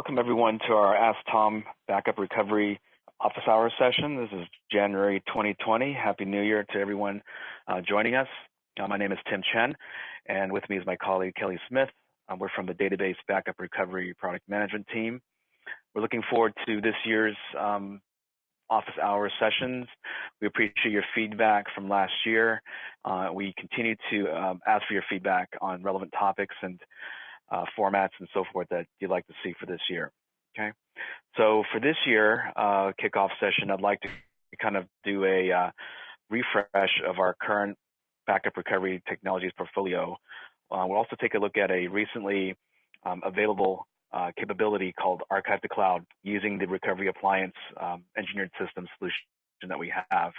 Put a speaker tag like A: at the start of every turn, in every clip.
A: Welcome everyone to our Ask Tom Backup Recovery Office Hours session. This is January 2020. Happy New Year to everyone joining us. My name is Tim Chen, and with me is my colleague Kelly Smith. We're from the Database Backup Recovery Product Management team. We're looking forward to this year's office hours sessions. We appreciate your feedback from last year. We continue to ask for your feedback on relevant topics and formats and so forth that you'd like to see for this year. Okay, so for this year kickoff session, I'd like to kind of do a refresh of our current backup recovery technologies portfolio. We'll also take a look at a recently available capability called Archive to Cloud using the Recovery Appliance engineered system solution that we have.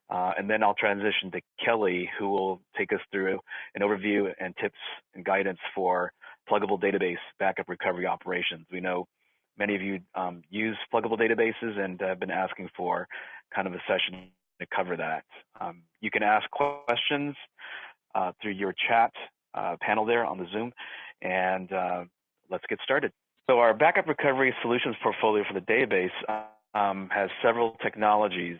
A: And then I'll transition to Kelly, who will take us through an overview and tips and guidance for pluggable database backup recovery operations. We know many of you use pluggable databases and have been asking for kind of a session to cover that. You can ask questions through your chat panel there on the Zoom, and let's get started. So our backup recovery solutions portfolio for the database has several technologies.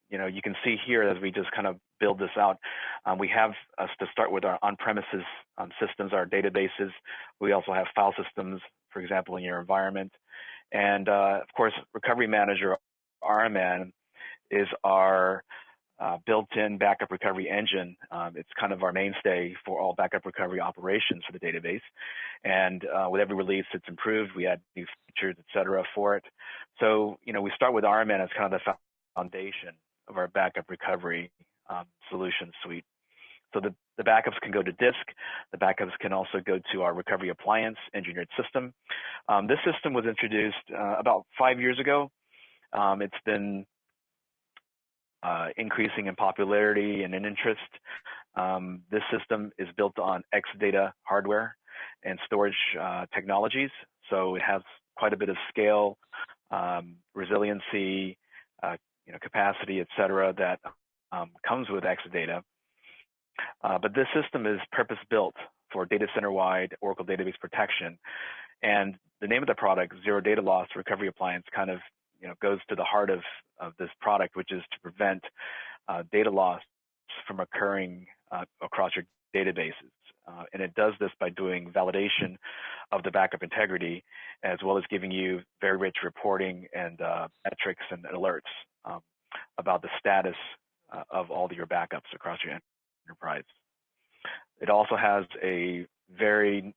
A: You can see here as we just kind of build this out, we have to start with our on-premises systems, our databases. We also have file systems, for example, in your environment. And of course, Recovery Manager, RMN, is our built-in backup recovery engine. It's kind of our mainstay for all backup recovery operations for the database. And with every release, it's improved. We add new features, et cetera, for it. So, we start with RMN as kind of the foundation of our backup recovery solution suite. So the backups can go to disk. The backups can also go to our Recovery Appliance engineered system. This system was introduced about 5 years ago. It's been increasing in popularity and in interest. This system is built on Exadata hardware and storage technologies. So it has quite a bit of scale, resiliency, capacity, et cetera, that comes with Exadata. But this system is purpose-built for data center-wide Oracle database protection. And the name of the product, Zero Data Loss Recovery Appliance, kind of goes to the heart of this product, which is to prevent data loss from occurring across your databases. And it does this by doing validation of the backup integrity, as well as giving you very rich reporting and metrics and alerts about the status of all of your backups across your enterprise. It also has a very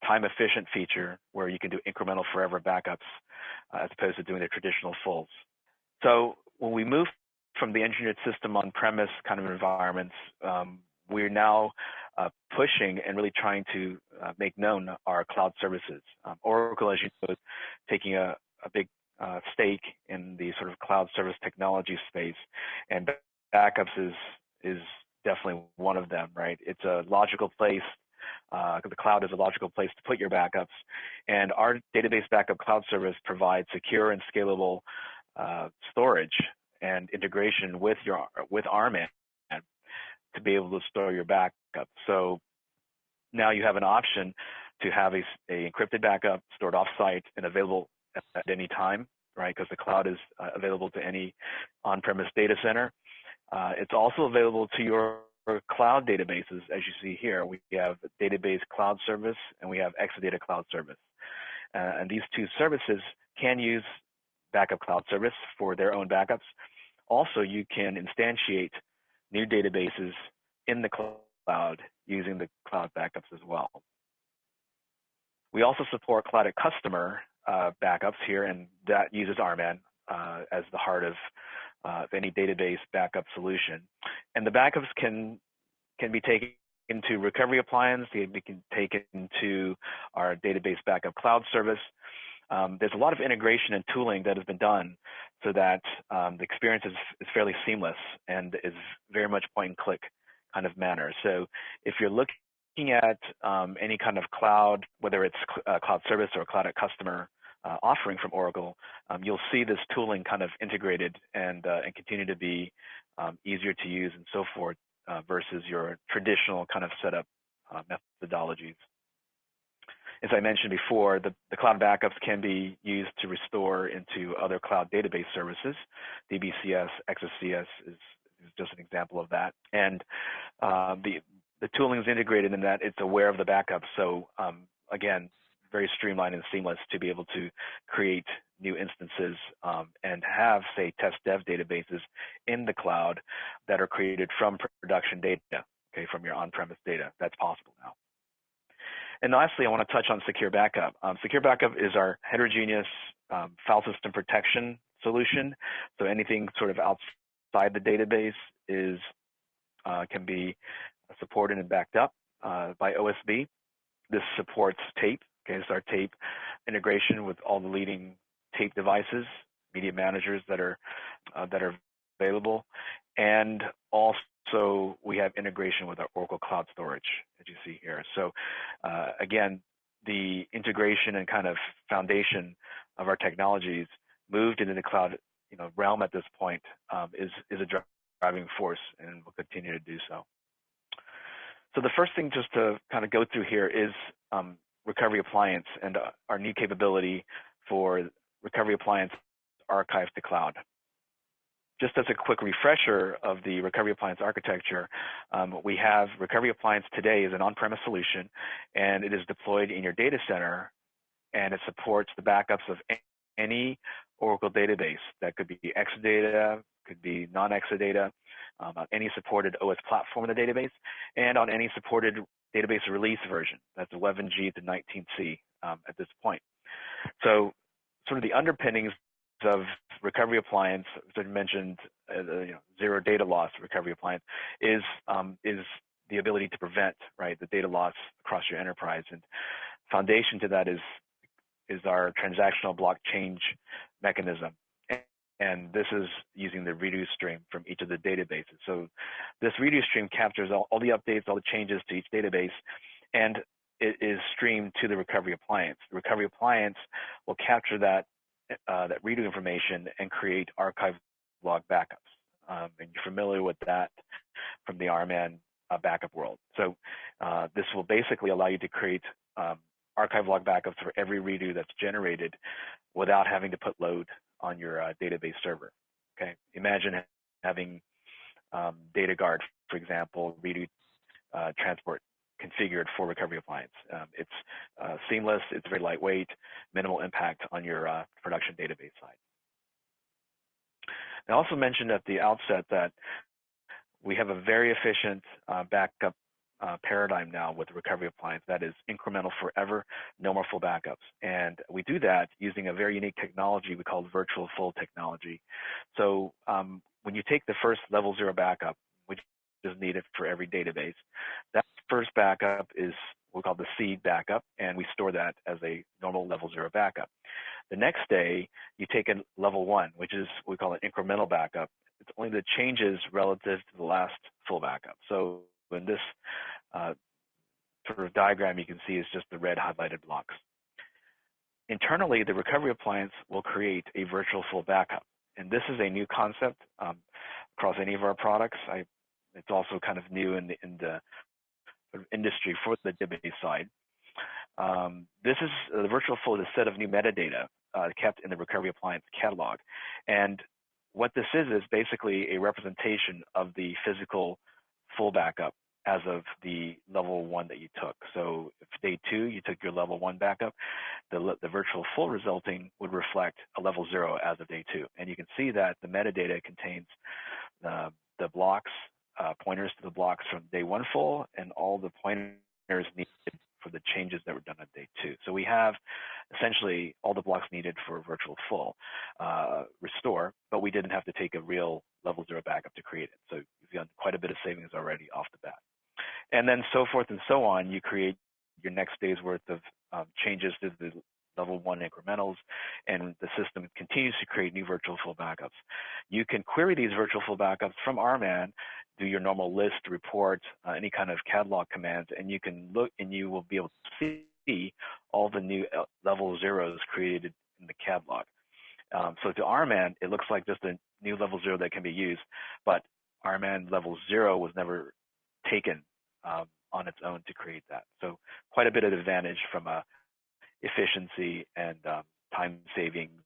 A: time-efficient feature where you can do incremental forever backups as opposed to doing the traditional fulls. So when we move from the engineered system on-premise kind of environments, we're now pushing and really trying to make known our cloud services. Oracle, as you know, is taking a big stake in the sort of cloud service technology space, and backups is definitely one of them, right? It's a logical place. The cloud is a logical place to put your backups, and our database backup cloud service provides secure and scalable storage and integration with RMN to be able to store your backup. So now you have an option to have a encrypted backup stored offsite and available at any time, right? Because the cloud is available to any on-premise data center. It's also available to your cloud databases, as you see here. We have Database Cloud Service and we have Exadata Cloud Service. And these two services can use Backup Cloud Service for their own backups. Also, you can instantiate new databases in the cloud using the cloud backups as well. We also support Cloud@Customer backups here, and that uses RMN as the heart of any database backup solution. And the backups can be taken into Recovery Appliance. They can take it into our Database Backup Cloud Service. There's a lot of integration and tooling that has been done so that the experience is fairly seamless and is very much point-and-click kind of manner. So if you're looking at any kind of cloud, whether it's cloud service or Cloud@Customer offering from Oracle, you'll see this tooling kind of integrated and continue to be easier to use and so forth versus your traditional kind of setup methodologies. as I mentioned before, the cloud backups can be used to restore into other cloud database services. DBCS, XSCS is just an example of that. And the tooling is integrated in that it's aware of the backup. So again, very streamlined and seamless to be able to create new instances and have, say, test dev databases in the cloud that are created from production data, okay, from your on-premise data. That's possible now. And lastly, I want to touch on Secure Backup. Secure Backup is our heterogeneous file system protection solution. So anything sort of outside the database can be supported and backed up by OSB. This supports tape. Okay, so our tape integration with all the leading tape devices, media managers that are available, and also we have integration with our Oracle Cloud Storage, as you see here. So again, the integration and kind of foundation of our technologies moved into the cloud, realm at this point is a driving force, and will continue to do so. So the first thing just to kind of go through here is Recovery Appliance and our new capability for Recovery Appliance archive to cloud. Just as a quick refresher of the Recovery Appliance architecture, we have Recovery Appliance today as an on-premise solution, and it is deployed in your data center, and it supports the backups of any Oracle database. That could be Exadata, could be non-Exadata, on any supported OS platform in the database, and on any supported database release version. That's 11G to 19C at this point. So sort of the underpinnings of Recovery Appliance, as I mentioned, zero data loss Recovery Appliance is the ability to prevent, right, the data loss across your enterprise. And foundation to that is our transactional block change mechanism. And this is using the redo stream from each of the databases. So this redo stream captures all the updates, all the changes to each database, and it is streamed to the Recovery Appliance. The Recovery Appliance will capture that redo information and create archive log backups. And you're familiar with that from the RMAN backup world. So this will basically allow you to create archive log backups for every redo that's generated without having to put load on your database server. Okay, imagine having DataGuard, for example, redo transport configured for Recovery Appliance. It's seamless, it's very lightweight, minimal impact on your production database side. I also mentioned at the outset that we have a very efficient backup paradigm now with the Recovery Appliance that is incremental forever, no more full backups. And we do that using a very unique technology we call virtual full technology. So when you take the first level 0 backup, which is needed for every database, that first backup is what we call the seed backup, and we store that as a normal level 0 backup. The next day, you take a level 1, which is what we call an incremental backup. It's only the changes relative to the last full backup. So in this sort of diagram, you can see is just the red highlighted blocks. Internally, the Recovery Appliance will create a virtual full backup. And this is a new concept across any of our products. It's also kind of new in the industry for the database side. This is the virtual full is a set of new metadata kept in the Recovery Appliance catalog. And what this is basically a representation of the physical full backup as of the level 1 that you took. So if day 2, you took your level 1 backup, the virtual full resulting would reflect a level 0 as of day 2. And you can see that the metadata contains the blocks, pointers to the blocks from day 1 full, and all the pointers needed for the changes that were done on day 2. So we have essentially all the blocks needed for virtual full restore, but we didn't have to take a real level 0 backup to create it. So you've got quite a bit of savings already off the bat. And then so forth and so on, you create your next day's worth of changes to the level 1 incrementals, and the system continues to create new virtual full backups. You can query these virtual full backups from RMAN, do your normal list, report, any kind of catalog commands, and you can look and you will be able to see all the new level 0s created in the catalog. So to RMAN, it looks like just a new level 0 that can be used, but RMAN level 0 was never taken on its own to create that. So quite a bit of advantage from a efficiency and time savings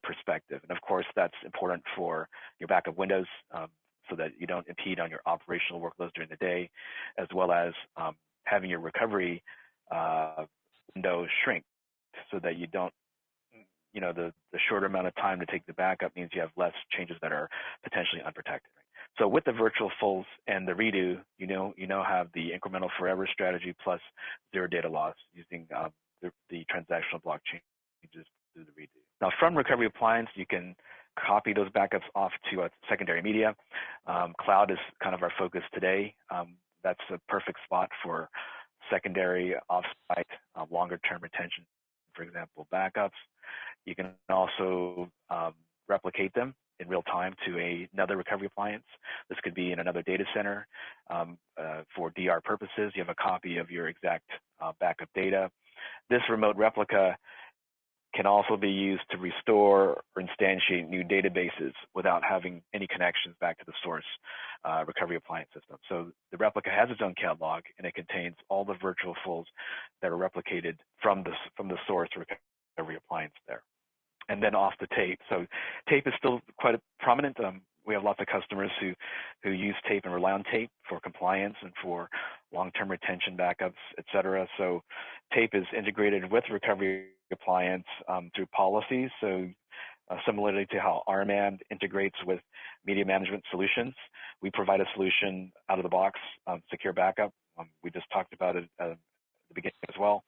A: perspective. And of course, that's important for your backup windows so that you don't impede on your operational workloads during the day, as well as having your recovery window shrink so that you don't, the shorter amount of time to take the backup means you have less changes that are potentially unprotected. So with the virtual fulls and the redo, you now have the incremental forever strategy plus zero data loss using the transactional block changes through the redo. Now from Recovery Appliance, you can copy those backups off to a secondary media. Cloud is kind of our focus today. That's a perfect spot for secondary offsite, longer-term retention, for example, backups. You can also replicate them in real time to another recovery appliance. This could be in another data center for DR purposes. You have a copy of your exact backup data. This remote replica can also be used to restore or instantiate new databases without having any connections back to the source recovery appliance system. So the replica has its own catalog, and it contains all the virtual fulls that are replicated from the source recovery appliance there. And then off the tape. So tape is still quite prominent. We have lots of customers who use tape and rely on tape for compliance and for long-term retention backups, et cetera. So tape is integrated with recovery appliance through policies. So similarly to how RMAN integrates with media management solutions, we provide a solution out of the box, secure backup. We just talked about it at the beginning as well,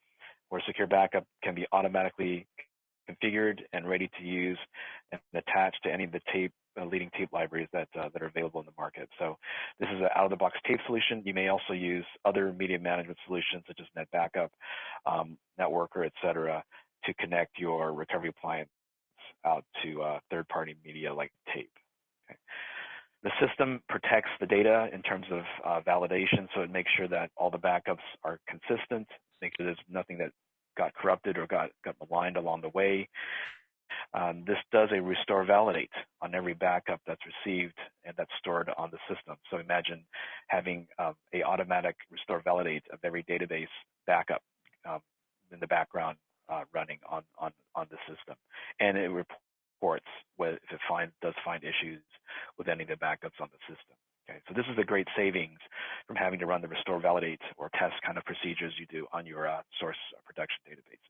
A: where secure backup can be automatically configured and ready to use and attached to any of the leading tape libraries that are available in the market. So this is an out-of-the-box tape solution. You may also use other media management solutions such as NetBackup, Networker, et cetera, to connect your recovery appliance out to third-party media like tape. Okay. The system protects the data in terms of validation, so it makes sure that all the backups are consistent, makes sure there's nothing that got corrupted or got maligned along the way. This does a restore validate on every backup that's received and that's stored on the system. So imagine having a automatic restore validate of every database backup in the background running on the system, and it reports if it does find issues with any of the backups on the system. Okay, so this is a great savings from having to run the restore validate or test kind of procedures you do on your source production database.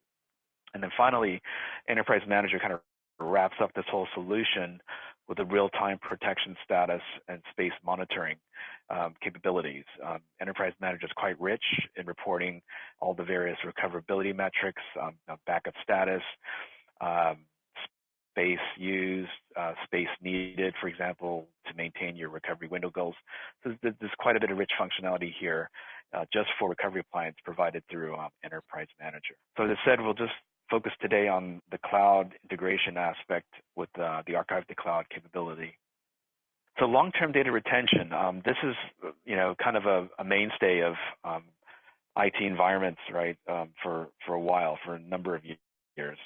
A: And then finally, Enterprise Manager kind of wraps up this whole solution with a real-time protection status and space monitoring capabilities. Enterprise Manager is quite rich in reporting all the various recoverability metrics, backup status, space used, space needed, for example, to maintain your recovery window goals. So there's quite a bit of rich functionality here just for recovery appliance provided through Enterprise Manager. So as I said, we'll just focus today on the cloud integration aspect with the archive to cloud capability. So long-term data retention, this is kind of a mainstay of IT environments, right, for a while, for a number of years.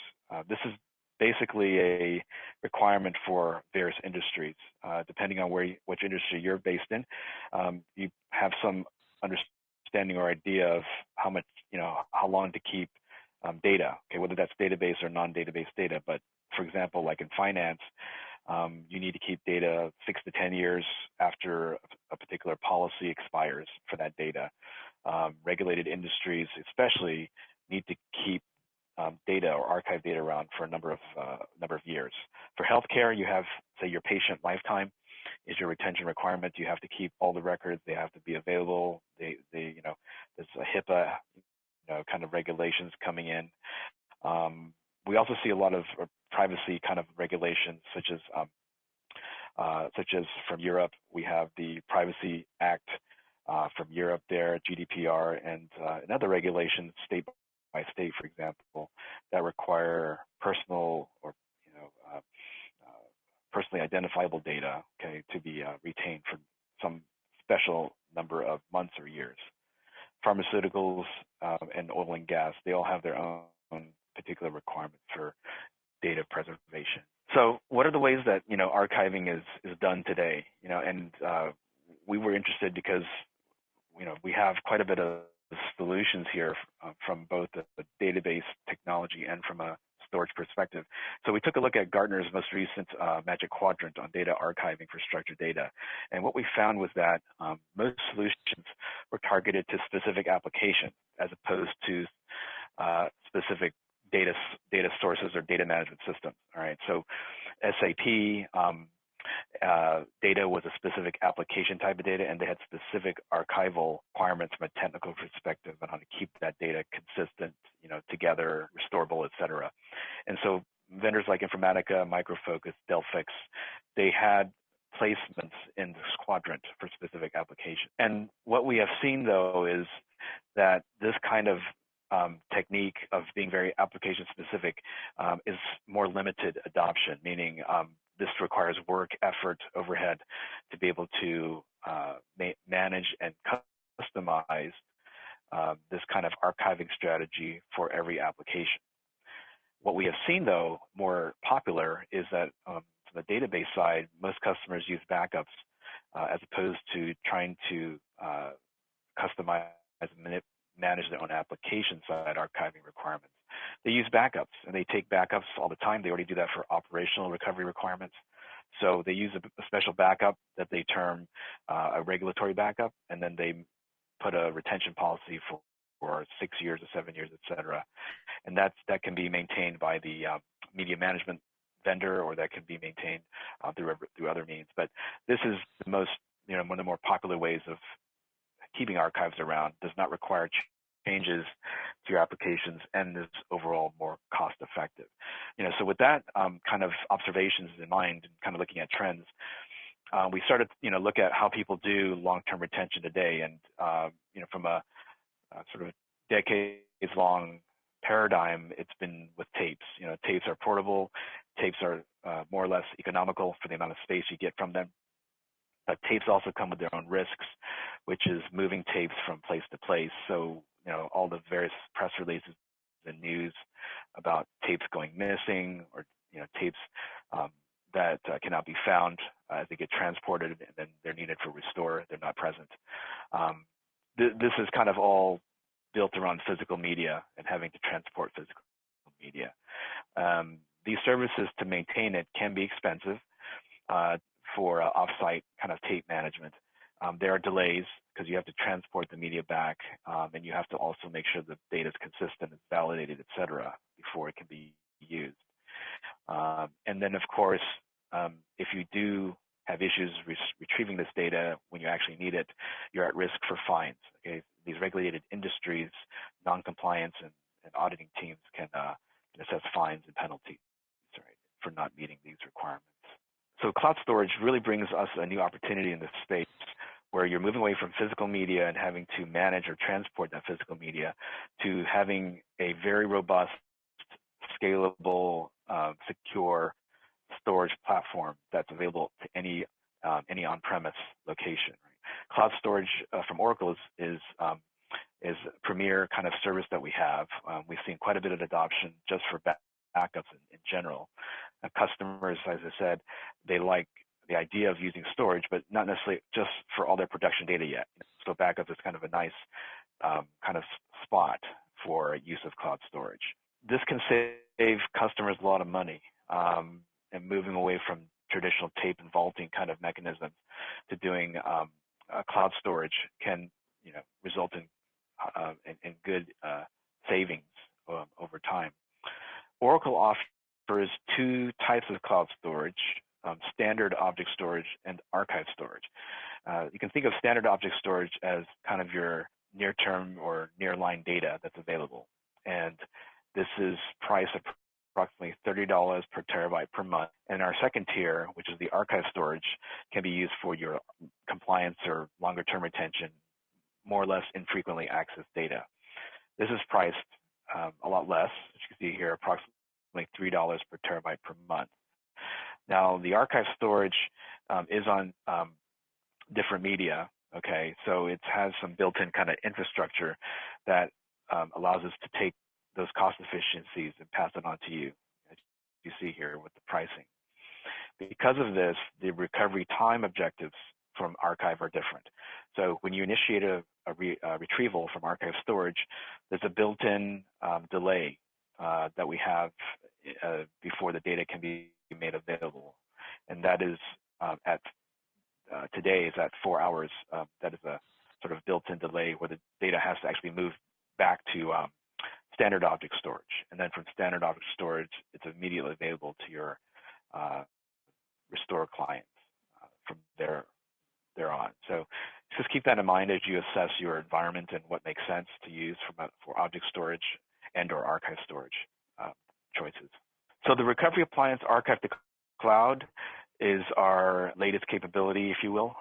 A: This is basically a requirement for various industries. Depending on which industry you're based in, you have some understanding or idea of how much, how long to keep data, okay, whether that's database or non-database data. But for example, like in finance, you need to keep data 6 to 10 years after a particular policy expires for that data. Regulated industries especially need to keep data or archive data around for a number of years. For healthcare, you have, say, your patient lifetime is your retention requirement. You have to keep all the records. They have to be available. There's a HIPAA, kind of regulations coming in. We also see a lot of privacy kind of regulations, such as from Europe. We have the Privacy Act from Europe there, GDPR, and other regulations state by state, for example, that require personal or personally identifiable data, okay, to be retained for some special number of months or years. Pharmaceuticals and oil and gas, they all have their own particular requirements for data preservation. So what are the ways that archiving is done today? And we were interested because we have quite a bit of solutions here from both the database technology and from a storage perspective. So we took a look at Gartner's most recent Magic Quadrant on data archiving for structured data. And what we found was that most solutions were targeted to specific applications as opposed to specific data sources or data management systems. All right, so SAP data was a specific application type of data, and they had specific archival requirements from a technical perspective on how to keep that data consistent, together, restorable, et cetera. And so vendors like Informatica, Micro Focus, Delphix, they had placements in this quadrant for specific applications. And what we have seen, though, is that this kind of technique of being very application specific is more limited adoption, meaning this requires work, effort, overhead to be able to manage and customize this kind of archiving strategy for every application. What we have seen, though, more popular is that from the database side, most customers use backups as opposed to trying to customize and manage their own application side archiving requirements. They use backups, and they take backups all the time. They already do that for operational recovery requirements. So they use a special backup that they term a regulatory backup, and then they put a retention policy for 6 years or 7 years, et cetera. And that can be maintained by the media management vendor, or that can be maintained through other means. But this is the most, one of the more popular ways of keeping archives around, does not require changes to your applications, and is overall more cost effective. So with that kind of observations in mind, and kind of looking at trends, we started look at how people do long-term retention today, and from a sort of decades-long paradigm, it's been with tapes. Tapes are portable, tapes are more or less economical for the amount of space you get from them. But tapes also come with their own risks, which is moving tapes from place to place. So, all the various press releases and news about tapes going missing, or, tapes that cannot be found as they get transported, and then they're needed for restore, they're not present. This is kind of all built around physical media and having to transport physical media. These services, to maintain it, can be expensive for offsite kind of tape management. There are delays because you have to transport the media back, and you have to also make sure the data is consistent, it's validated, et cetera, before it can be used. And then, of course, if you do have issues retrieving this data when you actually need it, you're at risk for fines. Okay? These regulated industries, non-compliance and auditing teams can assess fines and penalties, right, for not meeting these requirements. So cloud storage really brings us a new opportunity in this space, where you're moving away from physical media and having to manage or transport that physical media to having a very robust, scalable, secure storage platform that's available to any on-premise location. Right? Cloud storage from Oracle is a premier kind of service that we have. We've seen quite a bit of adoption just for backups in general. Customers, as I said, they like the idea of using storage, but not necessarily just for all their production data yet. So backup is kind of a nice kind of spot for use of cloud storage. This can save customers a lot of money, and moving away from traditional tape and vaulting kind of mechanisms to doing cloud storage can result in good savings over time. Oracle offers two types of cloud storage: standard object storage and archive storage. You can think of standard object storage as kind of your near-term or near-line data that's available. And this is priced at approximately $30 per terabyte per month. And our second tier, which is the archive storage, can be used for your compliance or longer-term retention, more or less infrequently accessed data. This is priced a lot less, as you can see here, approximately $3 per terabyte per month. Now, the archive storage is on different media, okay? So it has some built-in kind of infrastructure that allows us to take those cost efficiencies and pass it on to you, as you see here with the pricing. Because of this, the recovery time objectives from archive are different. So when you initiate a retrieval from archive storage, there's a built-in delay that we have before the data can be made available, and that is today is at 4 hours. That is a sort of built-in delay where the data has to actually move back to standard object storage, and then from standard object storage, it's immediately available to your Restore clients from there on. So just keep that in mind as you assess your environment and what makes sense to use for object storage and/or archive storage choices. So the Recovery Appliance Archive to Cloud is our latest capability, if you will,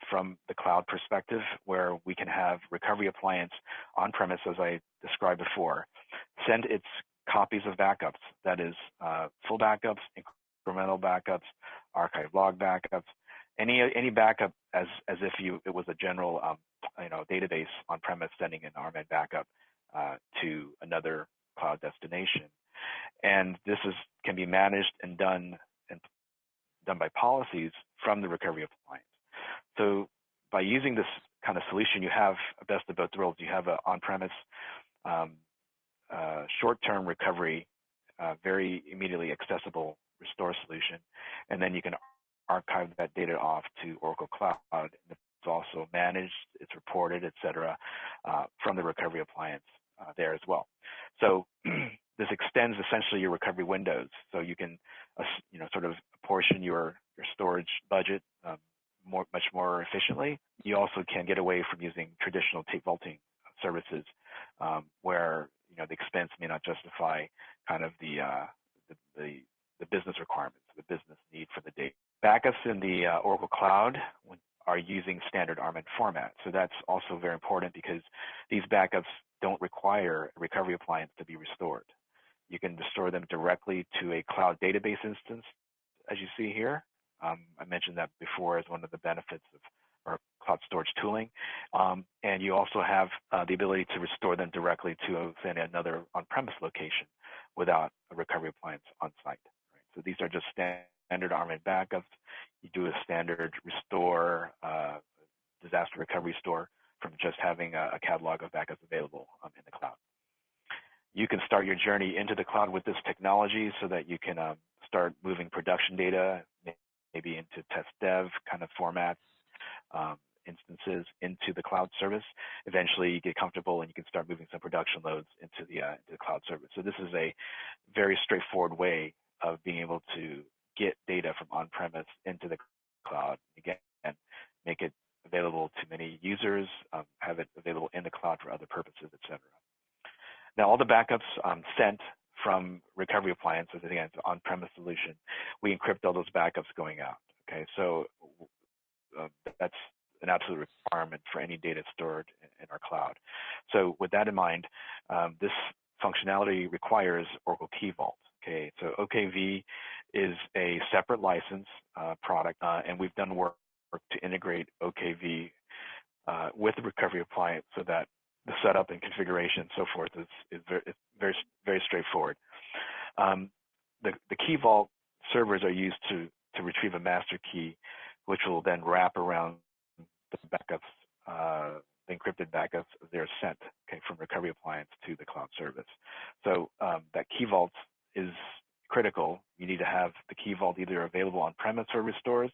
A: from the cloud perspective, where we can have Recovery Appliance on-premise, as I described before, send its copies of backups, that is full backups, incremental backups, archive log backups, any backup as if it was a general database on-premise sending an RMAN backup to another cloud destination. And this can be managed and done by policies from the Recovery Appliance. So by using this kind of solution, you have a best of both worlds. You have an on-premise short-term recovery, very immediately accessible restore solution, and then you can archive that data off to Oracle Cloud. It's also managed, it's reported, et cetera, from the Recovery Appliance there as well. So this extends essentially your recovery windows, so you can sort of portion your storage budget much more efficiently. You also can get away from using traditional tape vaulting services where the expense may not justify kind of the business requirements, the business need for the data. Backups in the Oracle Cloud are using standard RMAN format. So that's also very important because these backups don't require a Recovery Appliance to be restored. You can restore them directly to a cloud database instance, as you see here. I mentioned that before as one of the benefits of our cloud storage tooling. And you also have the ability to restore them directly to, say, another on-premise location without a Recovery Appliance on site. Right? So these are just standard RMAN backups. You do a standard restore, disaster recovery store from just having a catalog of backups available in the cloud. You can start your journey into the cloud with this technology so that you can start moving production data, maybe into test dev kind of formats, instances into the cloud service. Eventually you get comfortable and you can start moving some production loads into the cloud service. So this is a very straightforward way of being able to get data from on-premise into the cloud, again, and make it available to many users, have it available in the cloud for other purposes, et cetera. Now, all the backups sent from Recovery Appliances, again, it's an on-premise solution, we encrypt all those backups going out, okay? So that's an absolute requirement for any data stored in our cloud. So with that in mind, this functionality requires Oracle Key Vault, okay? So OKV is a separate license product, and we've done work to integrate OKV with the Recovery Appliance so that the setup and configuration and so forth is very, very straightforward. The Key Vault servers are used to retrieve a master key, which will then wrap around the backups, the encrypted backups they're sent, okay, from Recovery Appliance to the cloud service. So that Key Vault is critical. You need to have the Key Vault either available on-premise for restores.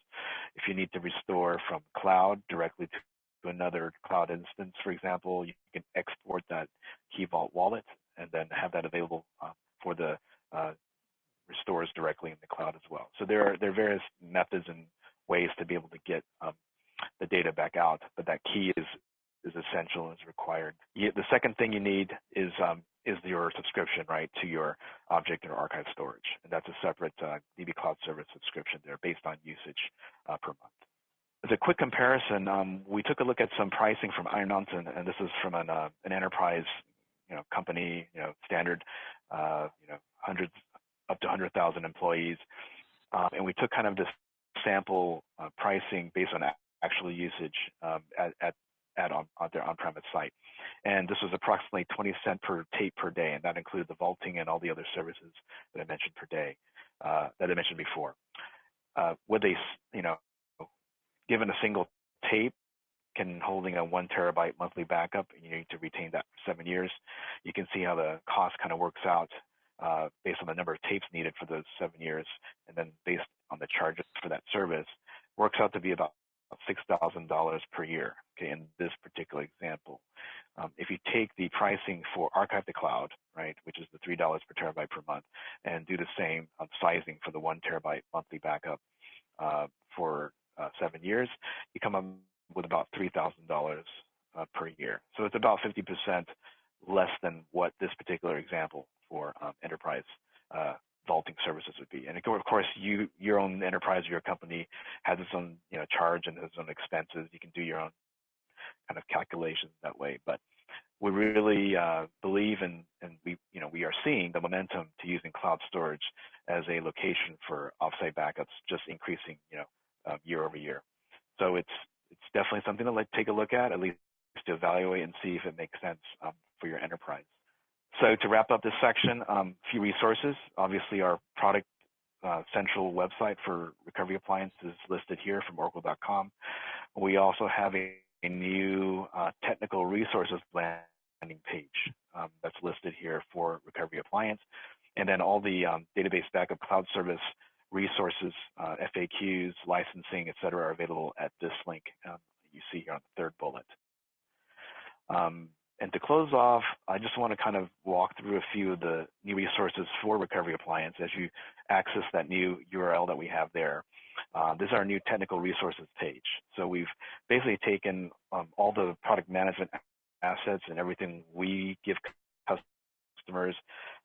A: If you need to restore from cloud directly to another cloud instance, for example, you can export that Key Vault wallet and then have that available for the restores directly in the cloud as well. So there are various methods and ways to be able to get the data back out, but that key is essential and is required. The second thing you need is your subscription, right, to your object or archive storage, and that's a separate DB Cloud Service subscription there based on usage per month. As a quick comparison, we took a look at some pricing from Iron Mountain, and this is from an enterprise, company, standard, hundreds up to 100,000 employees, and we took kind of this sample pricing based on actual usage at their on-premise site, and this was approximately 20 cents per tape per day, and that included the vaulting and all the other services that I mentioned per day that I mentioned before. With a given a single tape holding a 1 terabyte monthly backup, and you need to retain that for 7 years, you can see how the cost kind of works out based on the number of tapes needed for those 7 years, and then based on the charges for that service, works out to be about $6,000 per year, okay, in this particular example. If you take the pricing for Archive to Cloud, right, which is the $3 per terabyte per month, and do the same sizing for the 1 terabyte monthly backup for 7 years, you come up with about $3,000 per year. So it's about 50% less than what this particular example for enterprise vaulting services would be. And of course, your own enterprise or your company has its own charge and its own expenses. You can do your own kind of calculations that way. But we really believe and we are seeing the momentum to using cloud storage as a location for offsite backups just increasing year over year. So it's definitely something to take a look at least to evaluate and see if it makes sense for your enterprise. So to wrap up this section, a few resources. Obviously, our product central website for Recovery Appliance is listed here from oracle.com. We also have a new technical resources landing page that's listed here for Recovery Appliance. And then all the database backup cloud service resources, FAQs, licensing, et cetera, are available at this link you see here on the third bullet. And to close off, I just want to kind of walk through a few of the new resources for Recovery Appliance as you access that new URL that we have there. This is our new technical resources page. So we've basically taken all the product management assets and everything we give customers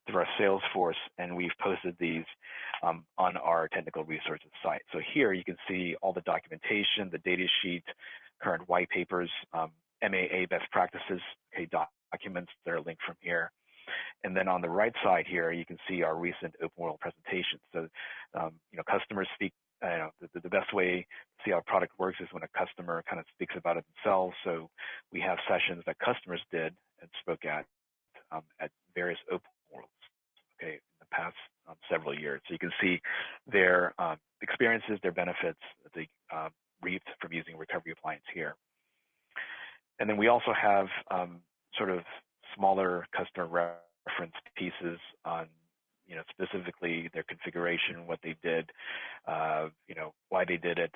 A: through our sales force, and we've posted these on our technical resources site. So here you can see all the documentation, the data sheet, current white papers, MAA best practices, okay, documents that are linked from here. And then on the right side here, you can see our recent open world presentations. So, customers speak, the best way to see how a product works is when a customer kind of speaks about it themselves. So we have sessions that customers did and spoke at various open worlds, okay, in the past several years. So you can see their experiences, their benefits that they reaped from using Recovery Appliance here. And then we also have sort of smaller customer reference pieces on, specifically their configuration, what they did, why they did it,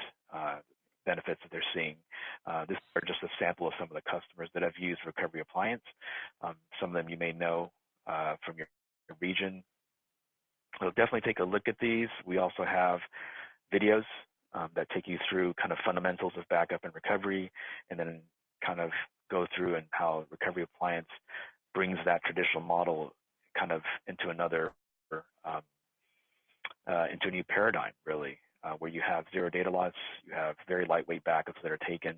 A: benefits that they're seeing. This is just a sample of some of the customers that have used Recovery Appliance. Some of them you may know from your region. So definitely take a look at these. We also have videos that take you through kind of fundamentals of backup and recovery, and then kind of go through and how Recovery Appliance brings that traditional model kind of into another, into a new paradigm, really, where you have zero data loss, you have very lightweight backups that are taken,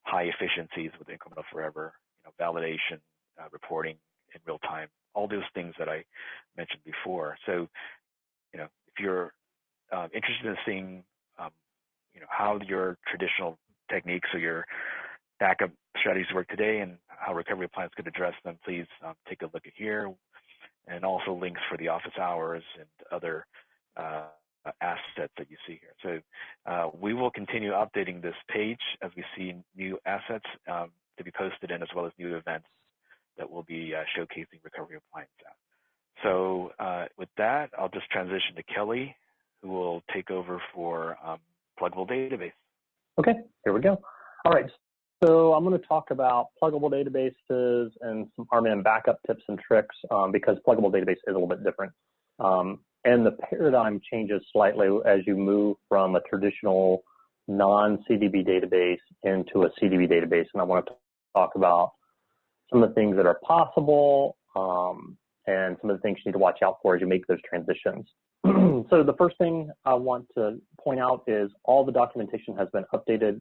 A: high efficiencies with incremental forever, validation, reporting in real time, all those things that I mentioned before. So, if you're interested in seeing, how your traditional techniques or your backup strategies work today and how Recovery Appliance could address them, please take a look at here, and also links for the office hours and other assets that you see here. So we will continue updating this page as we see new assets to be posted in, as well as new events that will be showcasing Recovery Appliance at. So with that, I'll just transition to Kelly, who will take over for Pluggable Database.
B: Okay, here we go. All right. So I'm going to talk about pluggable databases and some RMAN backup tips and tricks because pluggable database is a little bit different. And the paradigm changes slightly as you move from a traditional non-CDB database into a CDB database. And I want to talk about some of the things that are possible and some of the things you need to watch out for as you make those transitions. So the first thing I want to point out is all the documentation has been updated.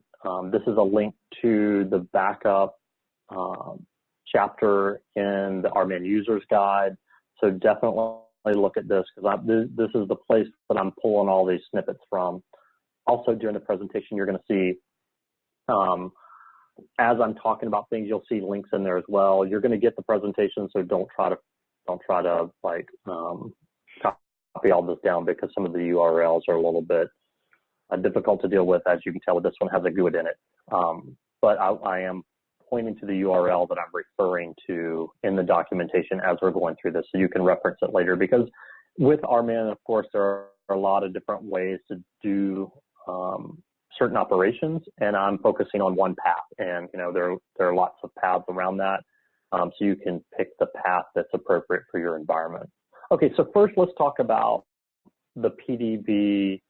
B: This is a link to the backup chapter in the RMAN Users Guide. So definitely look at this because this is the place that I'm pulling all these snippets from. Also during the presentation, you're going to see, as I'm talking about things, you'll see links in there as well. You're going to get the presentation, so don't try to like copy all this down because some of the URLs are a little bit difficult to deal with. As you can tell, this one has a GUID in it. But I am pointing to the URL that I'm referring to in the documentation as we're going through this, so you can reference it later. Because with RMAN, of course, there are a lot of different ways to do certain operations, and I'm focusing on one path. And there are lots of paths around that, so you can pick the path that's appropriate for your environment. Okay, so first let's talk about the PDB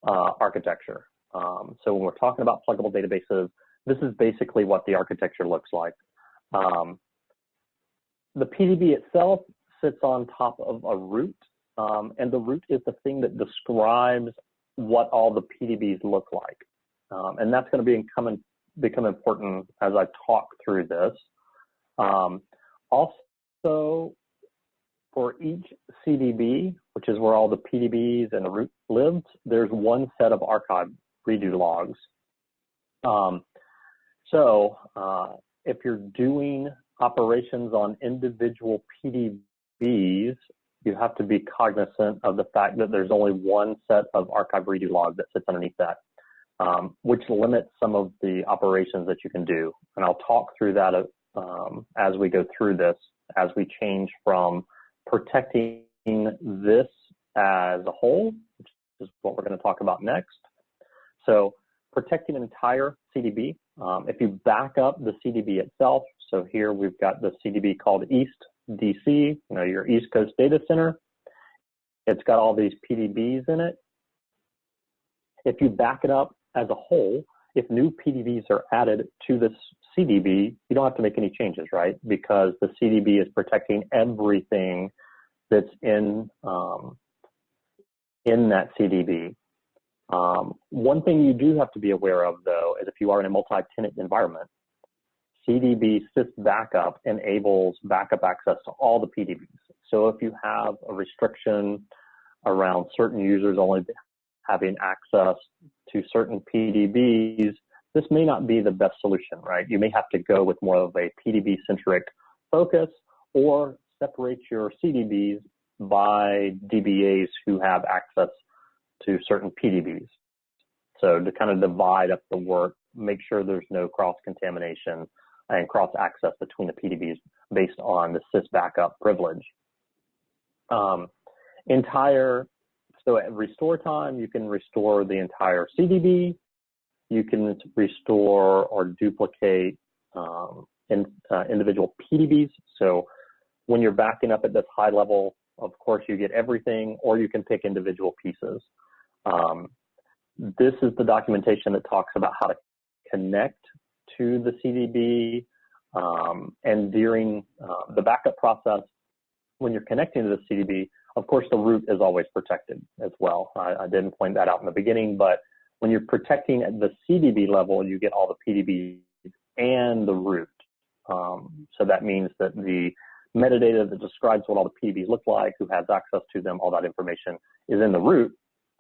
B: architecture. So when we're talking about pluggable databases, this is basically what the architecture looks like. The PDB itself sits on top of a root, and the root is the thing that describes what all the PDBs look like. And that's going to become important as I talk through this. Also, for each CDB, which is where all the PDBs and the root lives, there's one set of archive redo logs. So if you're doing operations on individual PDBs, you have to be cognizant of the fact that there's only one set of archive redo logs that sits underneath that, which limits some of the operations that you can do. And I'll talk through that as we go through this, as we change from protecting this as a whole, which is what we're going to talk about next. So protecting an entire CDB, if you back up the CDB itself, so here we've got the CDB called East DC, your East Coast Data Center. It's got all these PDBs in it. If you back it up as a whole, if new PDBs are added to this CDB, you don't have to make any changes, right? Because the CDB is protecting everything that's in that CDB. One thing you do have to be aware of, though, is if you are in a multi-tenant environment, CDB sys backup enables backup access to all the PDBs. So if you have a restriction around certain users only having access to certain PDBs, this may not be the best solution, right? You may have to go with more of a PDB-centric focus, or separate your CDBs by DBAs who have access to certain PDBs. So to kind of divide up the work, make sure there's no cross-contamination and cross-access between the PDBs based on the sys backup privilege. So at restore time, you can restore the entire CDB. You can restore or duplicate individual PDBs. So when you're backing up at this high level, of course, you get everything, or you can pick individual pieces. This is the documentation that talks about how to connect to the CDB. And during the backup process, when you're connecting to the CDB, of course, the root is always protected as well. I didn't point that out in the beginning, but when you're protecting at the CDB level, you get all the PDBs and the root. So that means that the metadata that describes what all the PDBs look like, who has access to them, all that information is in the root.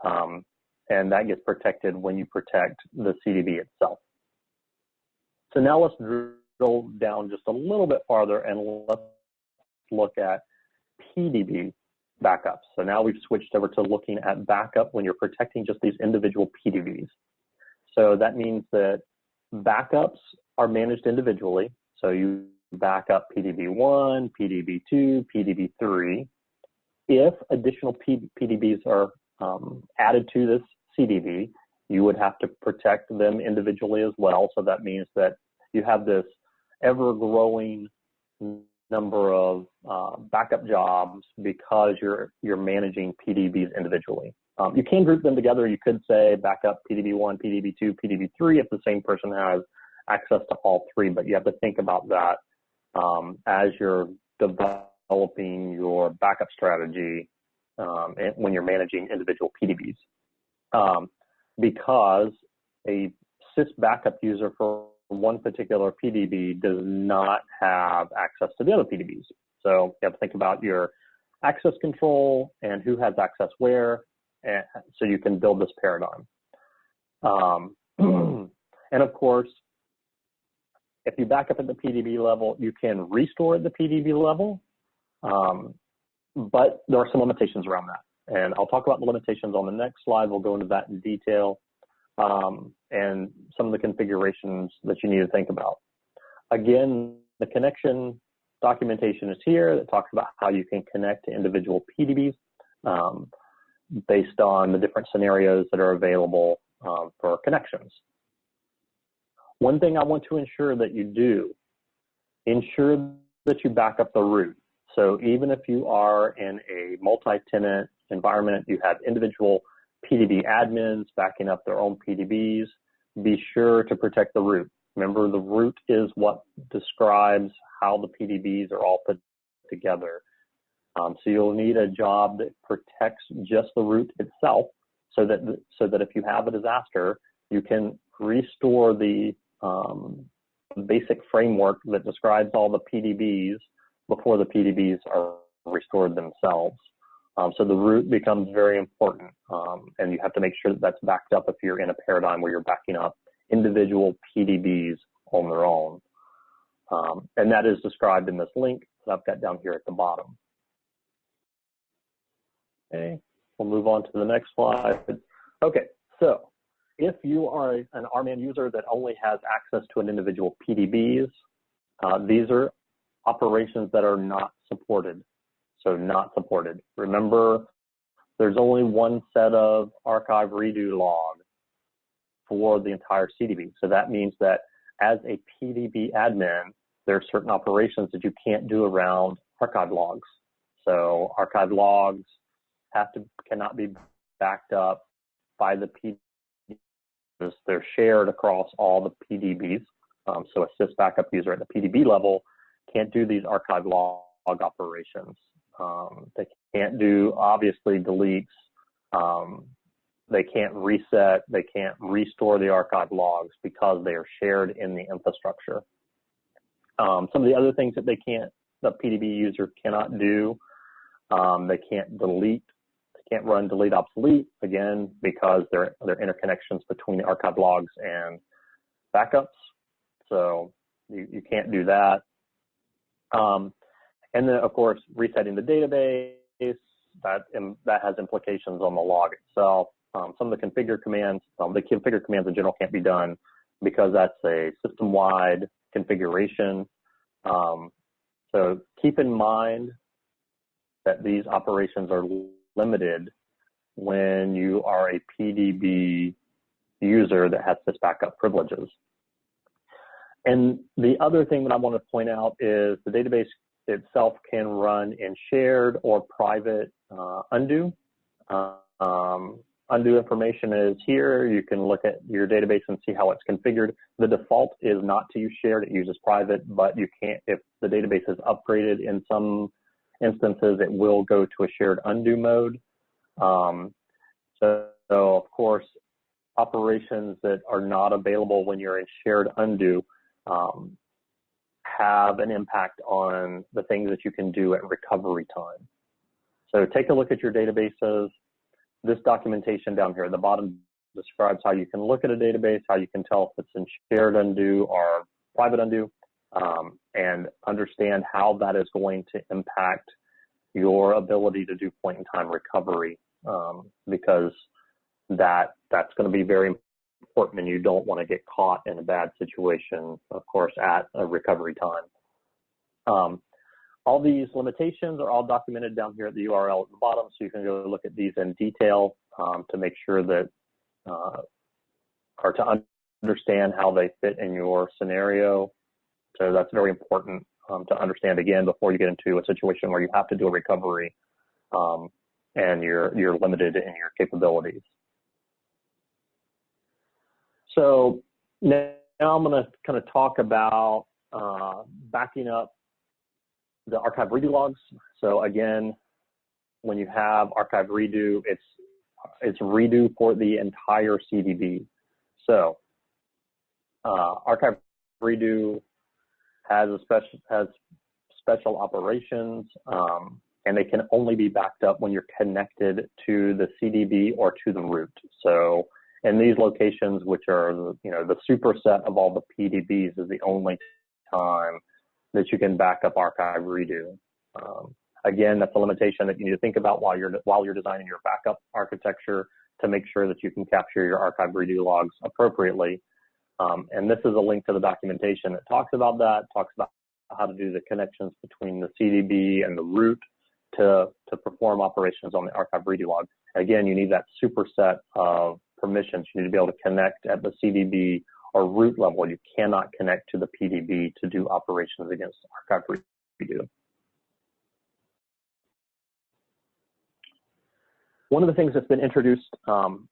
B: And that gets protected when you protect the CDB itself. So now let's drill down just a little bit farther and let's look at PDB backups. So now we've switched over to looking at backup when you're protecting just these individual PDBs. So that means that backups are managed individually. So you back up PDB1, PDB2, PDB3. If additional PDBs are added to this CDB, you would have to protect them individually as well. So that means that you have this ever-growing number of backup jobs because you're managing PDBs individually. You can group them together. You could say backup PDB1, PDB2, PDB3 if the same person has access to all three, but you have to think about that as you're developing your backup strategy when you're managing individual PDBs. Because a sys backup user for one particular PDB does not have access to the other PDBs. So you have to think about your access control and who has access where, and so you can build this paradigm. And of course, if you back up at the PDB level, you can restore at the PDB level, but there are some limitations around that. And I'll talk about the limitations on the next slide. We'll go into that in detail and some of the configurations that you need to think about. Again, the connection documentation is here that talks about how you can connect to individual PDBs based on the different scenarios that are available for connections. One thing I want to ensure that you do, ensure that you back up the root. So even if you are in a multi-tenant environment, you have individual PDB admins backing up their own PDBs, be sure to protect the root. Remember, the root is what describes how the PDBs are all put together. So you'll need a job that protects just the root itself so that if you have a disaster, you can restore the basic framework that describes all the PDBs before the PDBs are restored themselves. So the root becomes very important, and you have to make sure that that's backed up if you're in a paradigm where you're backing up individual PDBs on their own. And that is described in this link that I've got down here at the bottom. Okay, we'll move on to the next slide. Okay, so if you are an RMAN user that only has access to an individual PDBs, these are operations that are not supported. So not supported. Remember, there's only one set of archive redo log for the entire CDB. So that means that as a PDB admin, there are certain operations that you can't do around archive logs. So archive logs cannot be backed up by the PDBs. They're shared across all the PDBs. So a sys backup user at the PDB level can't do these archive log operations. They can't do, obviously, deletes. They can't reset. They can't restore the archive logs because they are shared in the infrastructure. Some of the other things that the PDB user cannot do, they can't delete. They can't run delete obsolete, again, because there are interconnections between the archive logs and backups. So you can't do that. And then, of course, resetting the database, that has implications on the log itself. Some of the configure commands, in general can't be done because that's a system-wide configuration. So keep in mind that these operations are limited when you are a PDB user that has sys backup privileges. And the other thing that I want to point out is the database itself can run in shared or private undo. Undo information is here. You can look at your database and see how it's configured. The default is not to use shared, it uses private, but you can't, if the database is upgraded in some instances, it will go to a shared undo mode. So of course, operations that are not available when you're in shared undo have an impact on the things that you can do at recovery time. So take a look at your databases. This documentation down here at the bottom describes how you can look at a database, how you can tell if it's in shared undo or private undo, and understand how that is going to impact your ability to do point-in-time recovery, because that's going to be very important, and you don't want to get caught in a bad situation, of course, at a recovery time. All these limitations are all documented down here at the URL at the bottom, so you can go look at these in detail to make sure that, or to understand how they fit in your scenario. So that's very important to understand, again, before you get into a situation where you have to do a recovery and you're limited in your capabilities. So now I'm going to kind of talk about backing up the archive redo logs. So again, when you have archive redo, it's redo for the entire CDB. So archive redo has special operations, and they can only be backed up when you're connected to the CDB or to the root. So in these locations, which are the superset of all the PDBs, is the only time that you can back up archive redo. Again, that's a limitation that you need to think about while you're designing your backup architecture to make sure that you can capture your archive redo logs appropriately. And this is a link to the documentation that talks about that, talks about how to do the connections between the CDB and the root to perform operations on the archive redo log. Again, you need that superset of permissions. You need to be able to connect at the CDB or root level. You cannot connect to the PDB to do operations against archive redo. One of the things that's been introduced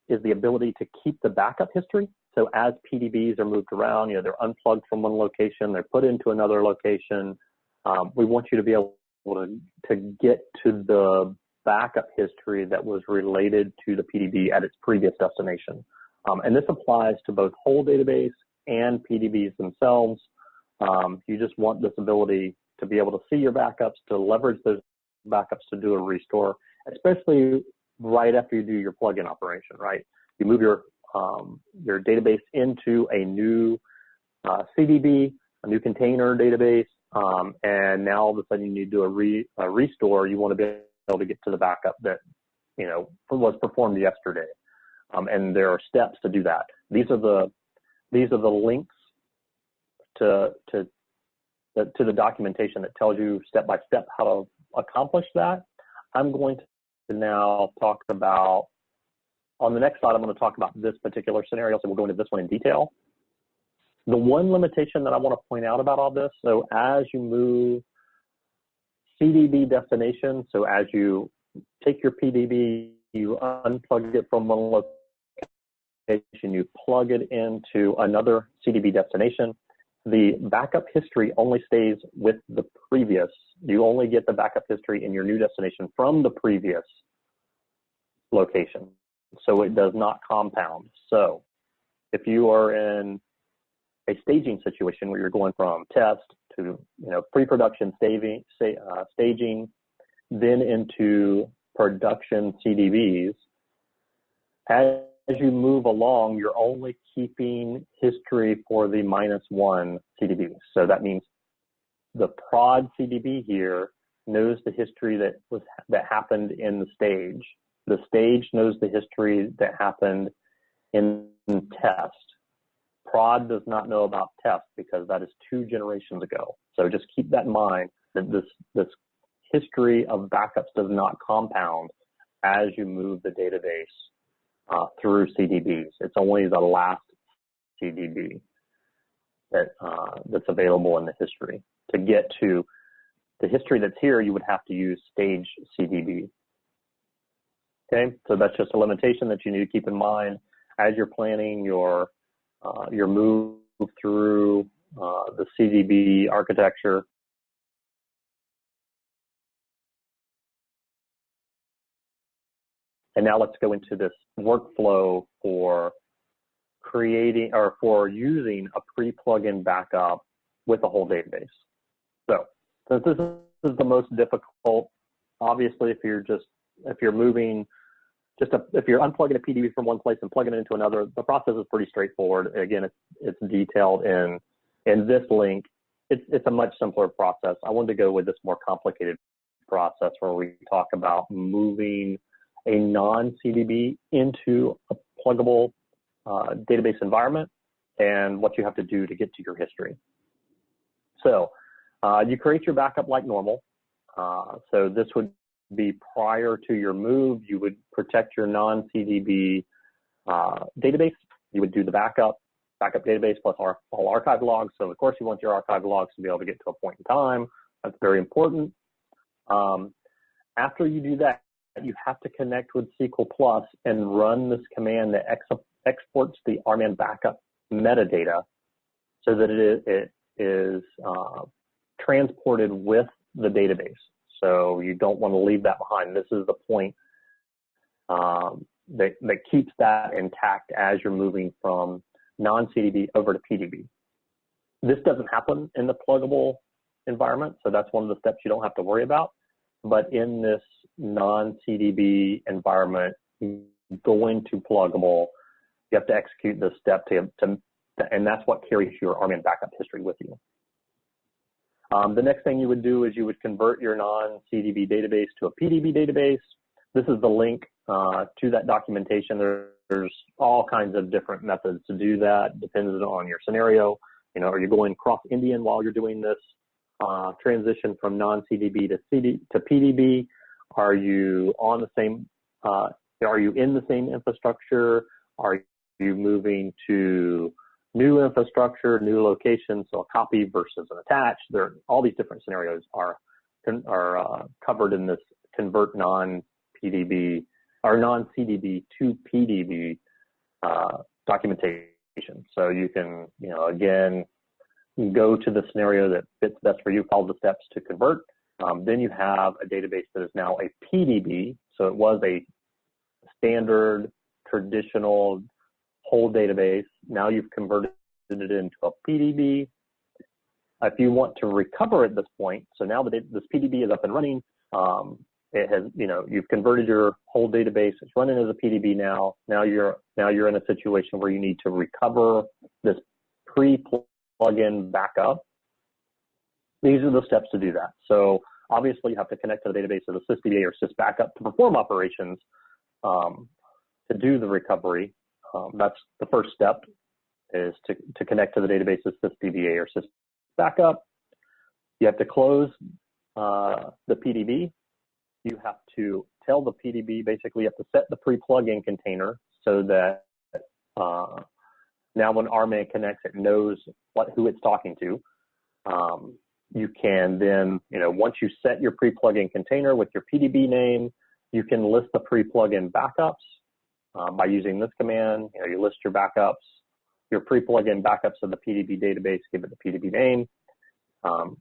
B: is the ability to keep the backup history. So as PDBs are moved around, they're unplugged from one location, they're put into another location. We want you to be able to get to the backup history that was related to the PDB at its previous destination. And this applies to both whole database and PDBs themselves. You just want this ability to be able to see your backups, to leverage those backups to do a restore, especially right after you do your plugin operation, right? You move your database into a new CDB, a new container database, and now all of a sudden you need to do a restore. You want to be able to get to the backup that was performed yesterday, and there are steps to do that. These are the links to the documentation that tells you step by step how to accomplish that. I'm going to now talk about, on the next slide, I'm going to talk about this particular scenario, so we'll go into this one in detail. The one limitation that I want to point out about all this, so as you move CDB destination, so as you take your PDB, you unplug it from one location, you plug it into another CDB destination, the backup history only stays with the previous. You only get the backup history in your new destination from the previous location. So it does not compound. So if you are in a staging situation where you're going from test to pre-production staging, then into production CDBs, as you move along, you're only keeping history for the -1 CDB. So that means the prod CDB here knows the history that happened in the stage. The stage knows the history that happened in test. Prod does not know about test because that is 2 generations ago. So just keep that in mind, that this history of backups does not compound as you move the database through CDBs. It's only the last CDB that's available in the history. To get to the history that's here, you would have to use stage CDB. Okay, so that's just a limitation that you need to keep in mind as you're planning your move through the CDB architecture. And now let's go into this workflow for creating or for using a pre-plugin backup with a whole database. So since this is the most difficult, obviously if you're unplugging a PDB from one place and plugging it into another, the process is pretty straightforward. Again, it's detailed in this link. It's a much simpler process. I wanted to go with this more complicated process where we talk about moving a non-CDB into a pluggable database environment and what you have to do to get to your history. So you create your backup like normal. So this would be prior to your move. You would protect your non-CDB database. You would do the backup database plus all archive logs. So of course you want your archive logs to be able to get to a point in time. That's very important. After you do that, you have to connect with SQL Plus and run this command that exports the RMAN backup metadata so that it is transported with the database. So you don't want to leave that behind. This is the point that keeps that intact as you're moving from non-CDB over to PDB. This doesn't happen in the pluggable environment, so that's one of the steps you don't have to worry about. But in this non-CDB environment, going to pluggable, you have to execute this step and that's what carries your RMAN backup history with you. The next thing you would do is you would convert your non-CDB database to a PDB database. This is the link to that documentation. There's there's all kinds of different methods to do that, depending on your scenario. You know, are you going cross-Indian while you're doing this transition from non-CDB to PDB? Are you on the same, are you in the same infrastructure? Are you moving to new infrastructure, new locations, so a copy versus an attach? All these different scenarios are covered in this convert non-PDB or non-CDB to PDB documentation. So you can, you know, again, go to the scenario that fits best for you, follow the steps to convert. Then you have a database that is now a PDB. So it was a standard, traditional whole database. Now you've converted it into a PDB. If you want to recover at this point, so now that this PDB is up and running, it has, you know, you've converted your whole database. It's running as a PDB now. Now you're in a situation where you need to recover this pre-plugin backup. These are the steps to do that. So obviously you have to connect to the database of the sysdba or sysbackup to perform operations to do the recovery. That's the first step, is to connect to the database of sysdba or sysbackup. You have to close the PDB. You have to tell the PDB, basically you have to set the pre-plugin container so that now when RMAN connects, it knows who it's talking to. You can then, you know, once you set your pre-plugin container with your PDB name, you can list the pre-plugin backups by using this command. You know, you list your backups, your pre-plugin backups of the PDB database, give it the PDB name.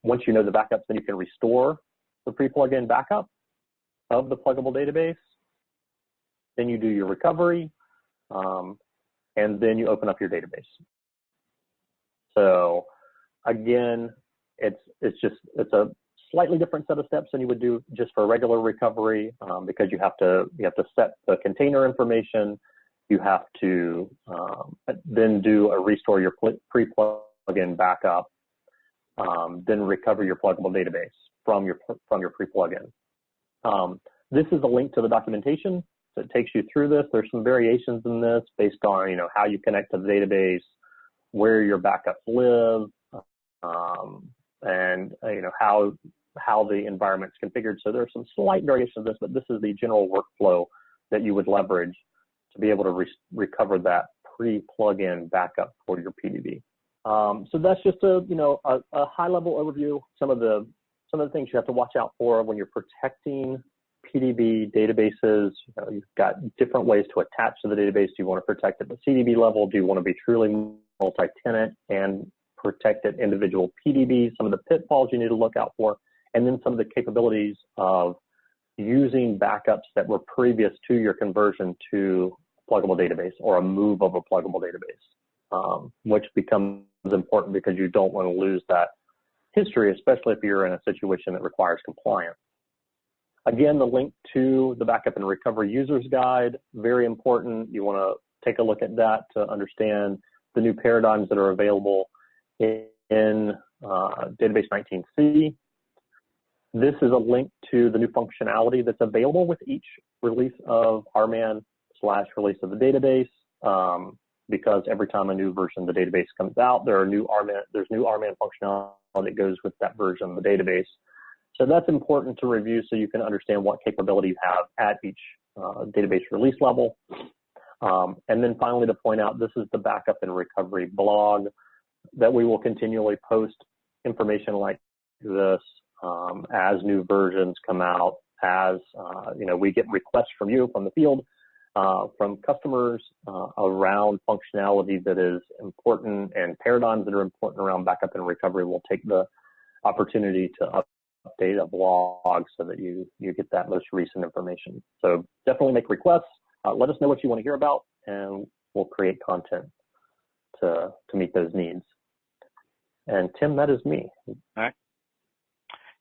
B: Once you know the backups, then you can restore the pre-plugin backup of the pluggable database. Then you do your recovery, and then you open up your database. So again, it's a slightly different set of steps than you would do just for regular recovery, because you have to set the container information. You have to then do a restore your pre-plugin backup, then recover your pluggable database from your pre-plugin. This is a link to the documentation that takes you through this. There's some variations in this based on, you know, how you connect to the database, where your backups live, and you know, how the environment's configured. So there's some slight variations of this, but this is the general workflow that you would leverage to be able to recover that pre-plugin backup for your PDB. So that's just a high-level overview. Some of the things you have to watch out for when you're protecting PDB databases. You know, you've got different ways to attach to the database. Do you want to protect at the CDB level? Do you want to be truly multi-tenant and protect at individual PDBs? Some of the pitfalls you need to look out for, and then some of the capabilities of using backups that were previous to your conversion to a pluggable database or a move of a pluggable database, which becomes important because you don't want to lose that history, especially if you're in a situation that requires compliance. Again, the link to the Backup and Recovery User's Guide, very important. You want to take a look at that to understand the new paradigms that are available in Database 19C. This is a link to the new functionality that's available with each release of RMAN/release of the database, because every time a new version of the database comes out, there's new RMAN functionality that goes with that version of the database. So that's important to review so you can understand what capability you have at each database release level. And then finally, to point out, this is the Backup and Recovery blog that we will continually post information like this as new versions come out, as we get requests from you, from the field, from customers around functionality that is important and paradigms that are important around backup and recovery. We'll take the opportunity to update a blog so that you get that most recent information. So definitely make requests. Let us know what you want to hear about, and we'll create content to meet those needs. And Tim, that is me.
A: All right.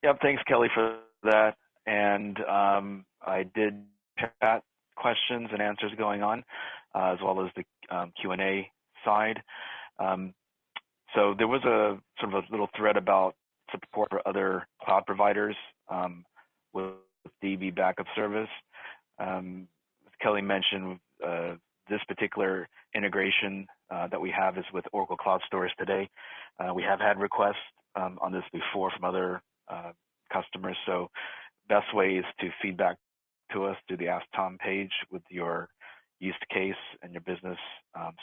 A: Yep. Thanks, Kelly, for that. And I did chat questions and answers going on, as well as the Q&A side. So there was a sort of a little thread about support for other cloud providers with DB backup service. As Kelly mentioned, this particular integration that we have is with Oracle Cloud Storage today. We have had requests on this before from other customers. So best way is to feedback to us through the Ask Tom page with your use case and your business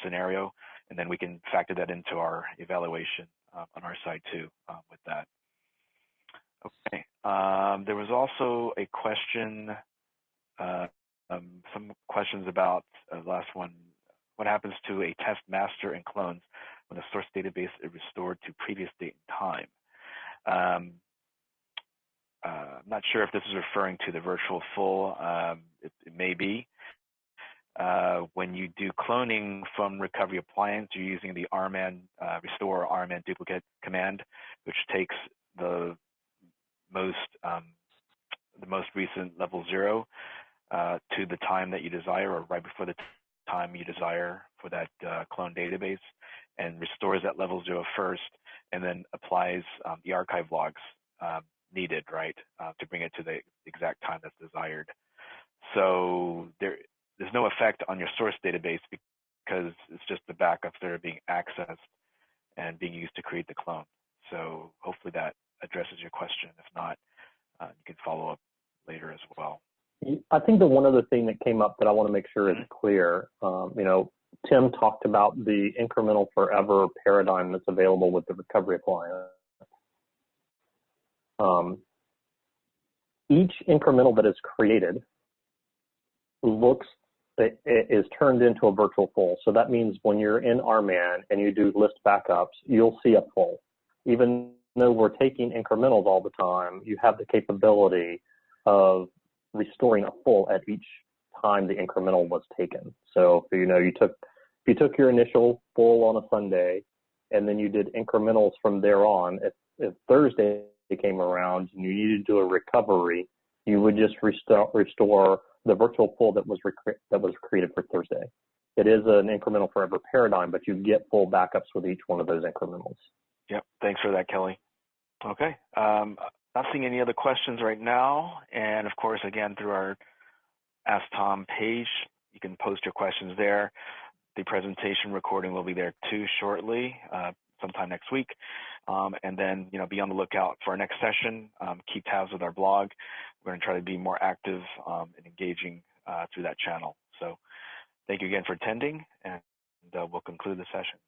A: scenario, and then we can factor that into our evaluation on our side too with that. Okay, there was also a question, some questions about last one. What happens to a test master and clones when the source database is restored to previous date and time? I'm not sure if this is referring to the virtual full. It may be. When you do cloning from Recovery Appliance, you're using the RMAN restore RMAN duplicate command, which takes the most recent level 0 to the time that you desire, or right before the time you desire for that clone database, and restores that level 0 first, and then applies the archive logs needed, right, to bring it to the exact time that's desired. So there's no effect on your source database because it's just the backups that are being accessed and being used to create the clone. So hopefully that addresses your question. If not, you can follow up later as well.
B: I think the one other thing that came up that I want to make sure is clear, Tim talked about the incremental forever paradigm that's available with the Recovery Appliance. Each incremental that is created is turned into a virtual full. So that means when you're in RMAN and you do list backups, you'll see a full. Even though we're taking incrementals all the time, you have the capability of restoring a full at each time the incremental was taken. So if you took your initial full on a Sunday and then you did incrementals from there on, if Thursday came around and you needed to do a recovery, you would just restore the virtual full that was created for Thursday. It is an incremental forever paradigm, but you get full backups with each one of those incrementals.
A: Yep, thanks for that, Kelly. Okay, not seeing any other questions right now. And of course, again, through our Ask Tom page, you can post your questions there. The presentation recording will be there too shortly, sometime next week. And then, be on the lookout for our next session. Keep tabs with our blog. We're going to try to be more active and engaging through that channel. So thank you again for attending, and we'll conclude the session.